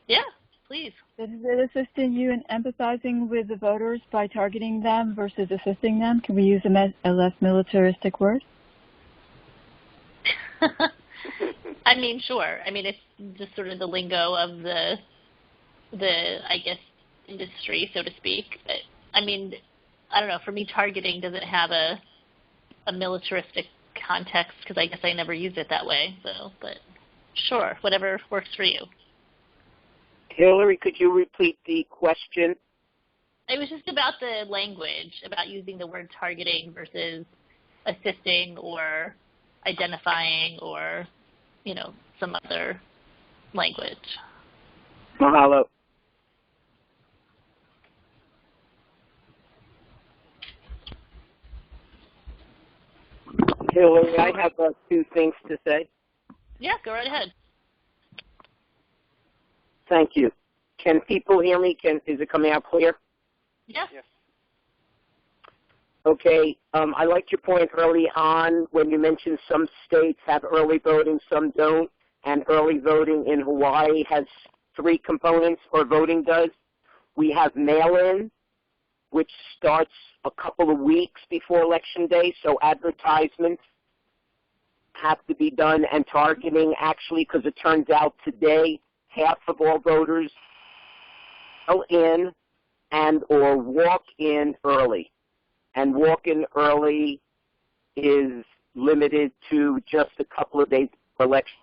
Yeah, please. Is it assisting you in empathizing with the voters by targeting them versus assisting them? Can we use a less militaristic word? I mean, sure. I mean, it's just sort of the lingo of the I guess, industry, so to speak. But, I mean, I don't know. For me, targeting doesn't have a militaristic context because I guess I never use it that way. So, but sure, whatever works for you. Hillary, could you repeat the question? It was just about the language, about using the word targeting versus assisting or identifying or, you know, some other language. Mahalo. Hillary, I have two things to say. Yeah, go right ahead. Thank you. Can people hear me? Is it coming out clear? Yes. Yes. Okay. I liked your point early on when you mentioned some states have early voting, some don't, and early voting in Hawaii has 3 components, or voting does. We have mail-in, which starts a couple of weeks before Election Day, so advertisements have to be done, and targeting actually, because it turns out today half of all voters go in and or walk in early. And walk in early is limited to just a couple of days before election.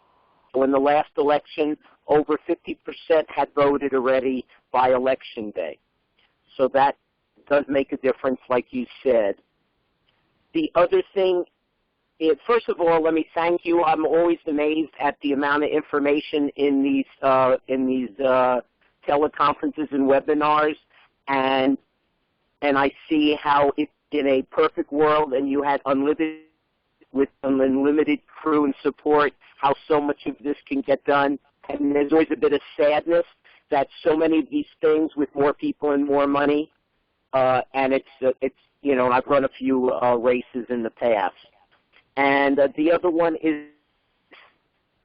So in the last election, over 50% had voted already by Election Day. So that does make a difference, like you said. The other thing is, first of all, let me thank you. I'm always amazed at the amount of information in these teleconferences and webinars, and I see how it, in a perfect world, and you had unlimited crew and support, how so much of this can get done. And there's always a bit of sadness that so many of these things with more people and more money, and it's you know, I've run a few races in the past. And the other one is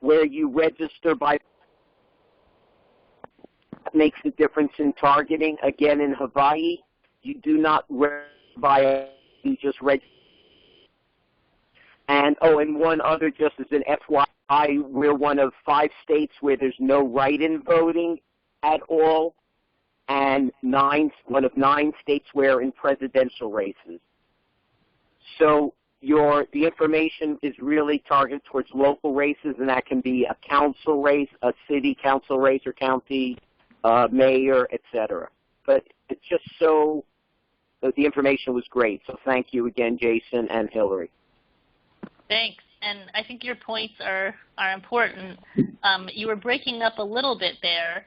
where you register by, makes a difference in targeting. Again, in Hawaii, you do not register by, you just register. And, and one other, just as an FYI, we're one of 5 states where there's no write-in voting at all, and one of 9 states where in presidential races. So the information is really targeted towards local races, and that can be a council race, a city council race or county mayor, etc. But it's just so, the information was great. So thank you again, Jason and Hillary. Thanks. And I think your points are important. You were breaking up a little bit there,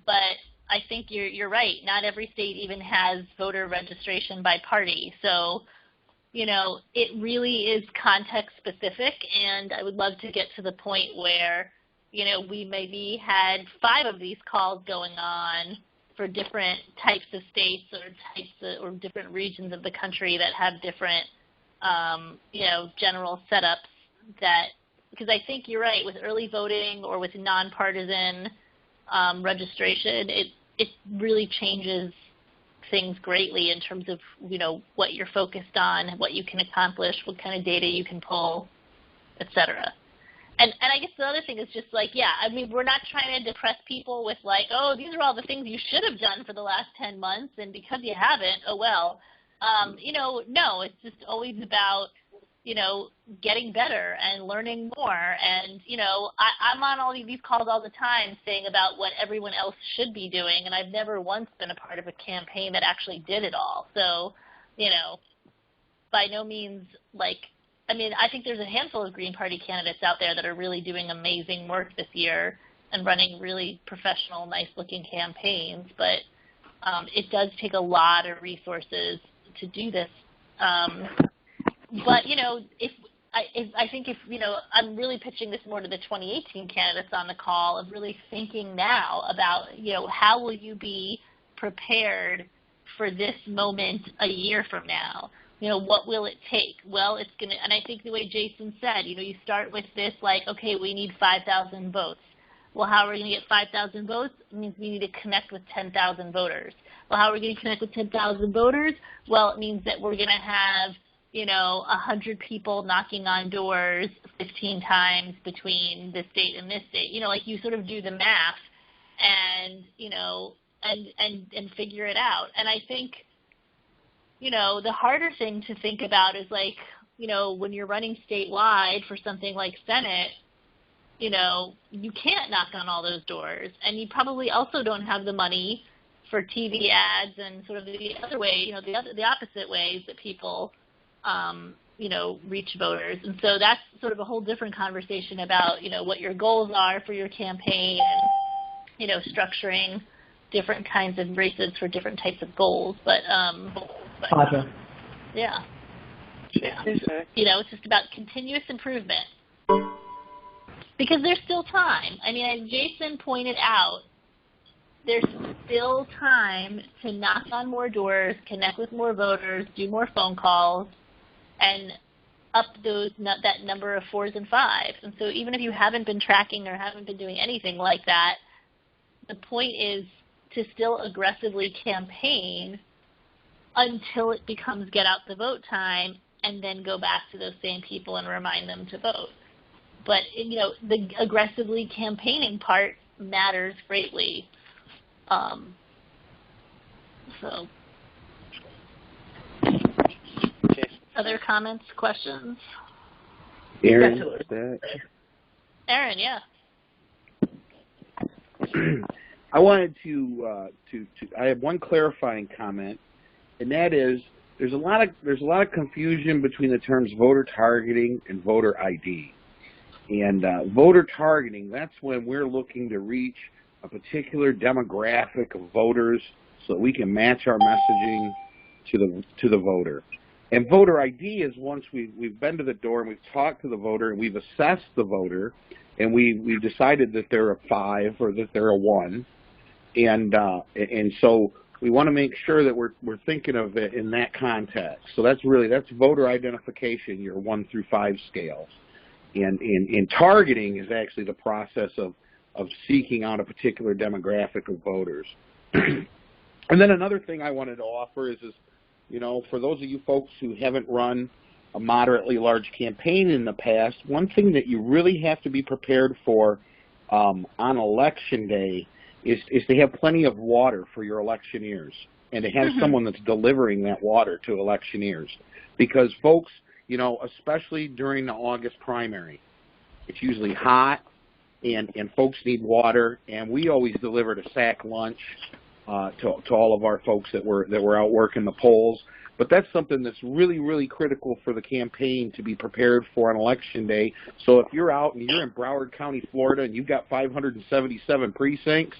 but I think you're right. Not every state even has voter registration by party. So, you know, it really is context specific, and I would love to get to the point where, you know, we maybe had 5 of these calls going on for different types of states or different regions of the country that have different, you know, general setups that, because I think you're right, with early voting or with nonpartisan registration, it really changes things greatly in terms of, you know, what you're focused on, what you can accomplish, what kind of data you can pull, et cetera. And I guess the other thing is just like, yeah, I mean, we're not trying to depress people with like, oh, these are all the things you should have done for the last 10 months, and because you haven't, oh well. You know, no, it's just always about, you know, getting better and learning more. And, you know, I'm on all these calls all the time saying about what everyone else should be doing, and I've never once been a part of a campaign that actually did it all. So, you know, by no means, like, I mean, I think there's a handful of Green Party candidates out there that are really doing amazing work this year and running really professional, nice-looking campaigns, but it does take a lot of resources to do this. But, you know, I think if, you know, I'm really pitching this more to the 2018 candidates on the call of really thinking now about, you know, how will you be prepared for this moment a year from now? what will it take? Well, it's going to, and I think the way Jason said, you start with this like, okay, we need 5,000 votes. Well, how are we going to get 5,000 votes? It means we need to connect with 10,000 voters. Well, how are we going to connect with 10,000 voters? Well, it means that we're going to have 100 people knocking on doors 15 times between this date and this date. Like you sort of do the math and, and figure it out. And I think, the harder thing to think about is like, when you're running statewide for something like Senate, you can't knock on all those doors. And you probably also don't have the money for TV ads and sort of the other way, the opposite ways that people reach voters. And so that's sort of a whole different conversation about, what your goals are for your campaign and, structuring different kinds of races for different types of goals. But yeah. It's just about continuous improvement. Because there's still time. I mean, as Jason pointed out, there's still time to knock on more doors, connect with more voters, do more phone calls, and up that number of 4s and 5s. And so even if you haven't been tracking or haven't been doing anything like that, the point is to still aggressively campaign until it becomes get out the vote time and then go back to those same people and remind them to vote. But, the aggressively campaigning part matters greatly. So, other comments, questions? Aaron? Aaron, yeah. I wanted to I have one clarifying comment, and that is there's a lot of confusion between the terms voter targeting and voter ID. And voter targeting, that's when we're looking to reach a particular demographic of voters so that we can match our messaging to the voter. And voter ID is once we've been to the door and we've talked to the voter and we've assessed the voter and we've decided that they're a 5 or that they're a 1. And so we want to make sure that we're thinking of it in that context. So that's voter identification, your 1 through 5 scale. And targeting is actually the process of seeking out a particular demographic of voters. And then another thing I wanted to offer is for those of you folks who haven't run a moderately large campaign in the past, one thing that you really have to be prepared for on Election Day is to have plenty of water for your electioneers and to have someone that's delivering that water to electioneers. Because folks, especially during the August primary, it's usually hot and folks need water, and we always delivered a sack lunch to all of our folks that were out working the polls. But that's something that's really, really critical for the campaign to be prepared for on Election Day. So if you're out and you're in Broward County, Florida, and you've got 577 precincts,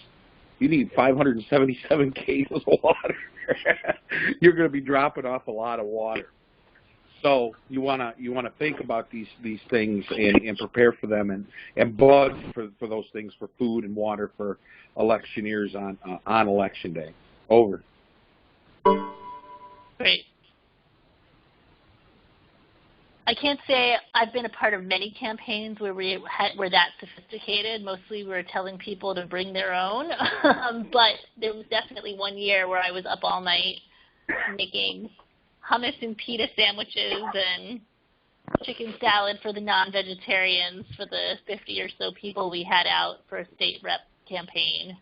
you need 577 cases of water. You're going to be dropping off a lot of water. So you want to think about these things and prepare for them and bud for those things, for food and water for electioneers on Election Day. Over. Great. I can't say I've been a part of many campaigns where we're that sophisticated. Mostly we were telling people to bring their own. But there was definitely one year where I was up all night making hummus and pita sandwiches and chicken salad for the non-vegetarians for the 50 or so people we had out for a state rep campaign.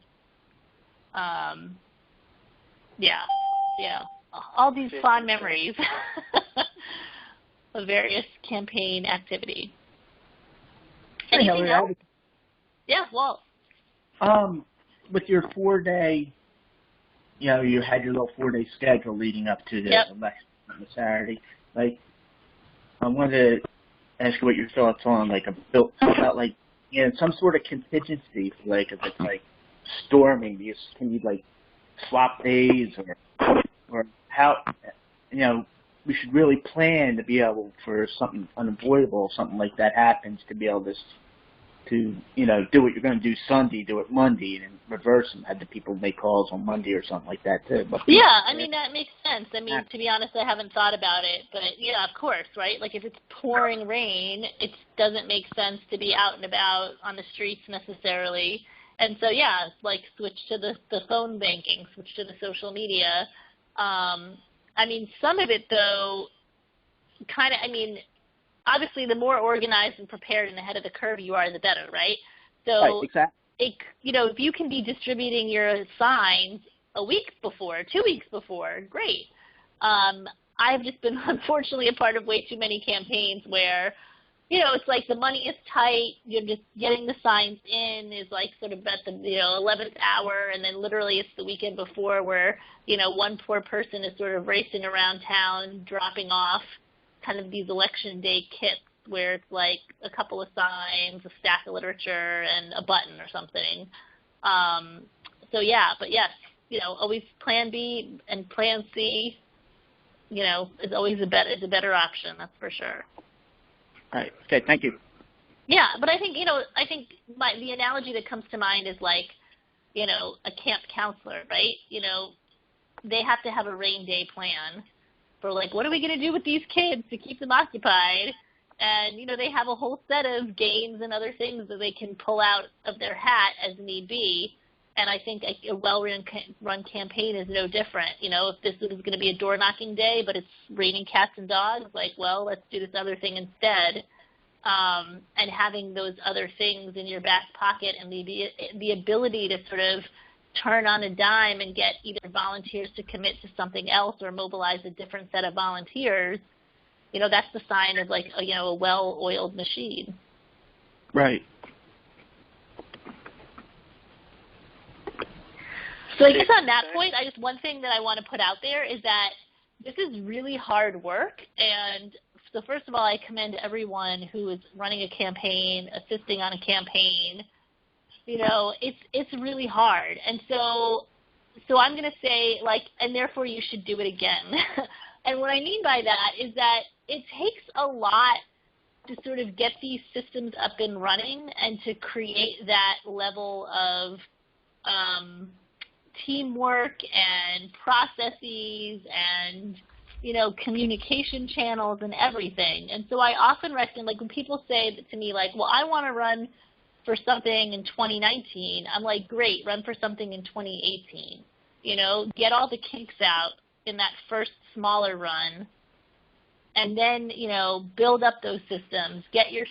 Yeah. All these fond memories of various campaign activity. Anything else? Yeah, Walt. With your 4-day, you had your little 4-day schedule leading up to the election on the Saturday. Like, I wanted to ask you what your thoughts on, about some sort of contingency, like if it's like storming, can you swap days or how, we should really plan to be able for something unavoidable, something like that happens, to be able to to, do what you're going to do Sunday, do it Monday, and then reverse and have the people make calls on Monday or something like that too. But yeah, I mean, that makes sense. I mean, to be honest, I haven't thought about it, but yeah, of course, right? Like if it's pouring rain, it doesn't make sense to be out and about on the streets necessarily. And so, yeah, like switch to the phone banking, switch to the social media. I mean, some of it, though, obviously the more organized and prepared and ahead of the curve you are, the better, right? So, right, exactly. If you can be distributing your signs a week before, 2 weeks before, great. I've just been, unfortunately, a part of way too many campaigns where, it's like the money is tight, you're just getting the signs in is like sort of at the, 11th hour, and then literally it's the weekend before where, one poor person is sort of racing around town dropping off kind of these election day kits where it's like a couple of signs, a stack of literature, and a button or something. So yeah, but yes, always plan B and plan C, is always a better option, that's for sure. All right. Okay, thank you. Yeah, but I think, the analogy that comes to mind is like, a camp counselor, right? They have to have a rain day plan for like, what are we going to do with these kids to keep them occupied? And, they have a whole set of games and other things that they can pull out of their hat as need be. And I think a well-run campaign is no different. If this is going to be a door-knocking day, but it's raining cats and dogs, like, well, let's do this other thing instead. And having those other things in your back pocket and the ability to sort of turn on a dime and get either volunteers to commit to something else or mobilize a different set of volunteers, that's the sign of like, a well-oiled machine. Right. So I guess on that point, one thing that I want to put out there is that this is really hard work. And so first of all, I commend everyone who is running a campaign, assisting on a campaign. It's really hard. And so I'm going to say, like, and therefore you should do it again. And what I mean by that is that it takes a lot to sort of get these systems up and running and to create that level of teamwork and processes and, communication channels and everything. And so I often reckon, like, when people say to me, like, well, I want to run for something in 2019, I'm like, great, run for something in 2018. Get all the kinks out in that first smaller run, and then, build up those systems, get your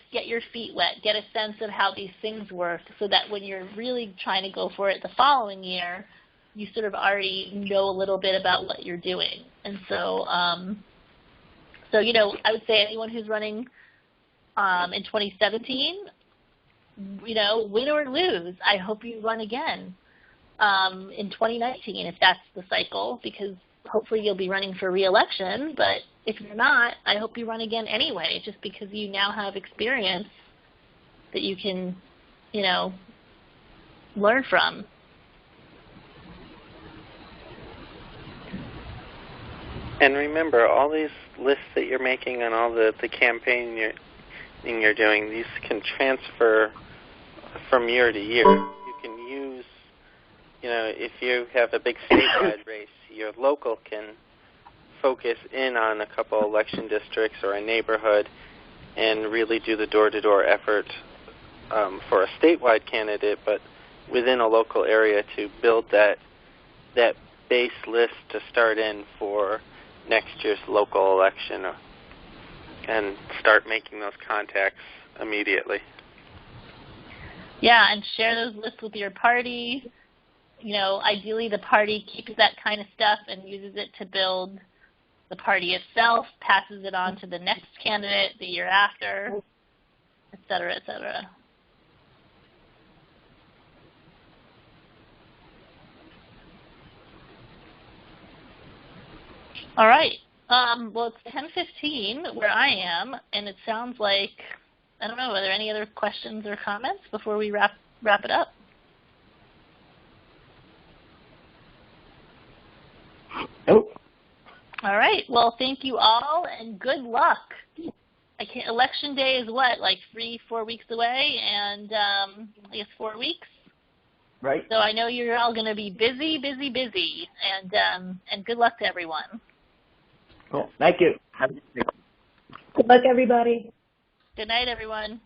feet wet, get a sense of how these things work so that when you're really trying to go for it the following year, you sort of already know a little bit about what you're doing. And so, I would say anyone who's running in 2017, win or lose, I hope you run again in 2019 if that's the cycle, because hopefully you'll be running for re-election. But if you're not, I hope you run again anyway, just because you now have experience that you can, learn from. And remember, all these lists that you're making and all the campaign you're doing, these can transfer from year to year. You can use, if you have a big statewide race, your local can focus in on a couple election districts or a neighborhood and really do the door-to-door effort for a statewide candidate, but within a local area to build that base list to start in for next year's local election and start making those contacts immediately. Yeah, and share those lists with your party. Ideally the party keeps that kind of stuff and uses it to build the party itself, passes it on to the next candidate the year after, et cetera, et cetera. All right. Well, it's 10:15 where I am, and it sounds like, I don't know, are there any other questions or comments before we wrap it up? Nope. All right. Well, thank you all, and good luck. election day is what, like 3-4 weeks away, and I guess 4 weeks. Right. So I know you're all going to be busy, and good luck to everyone. Cool. Thank you. Good luck, everybody. Good night, everyone.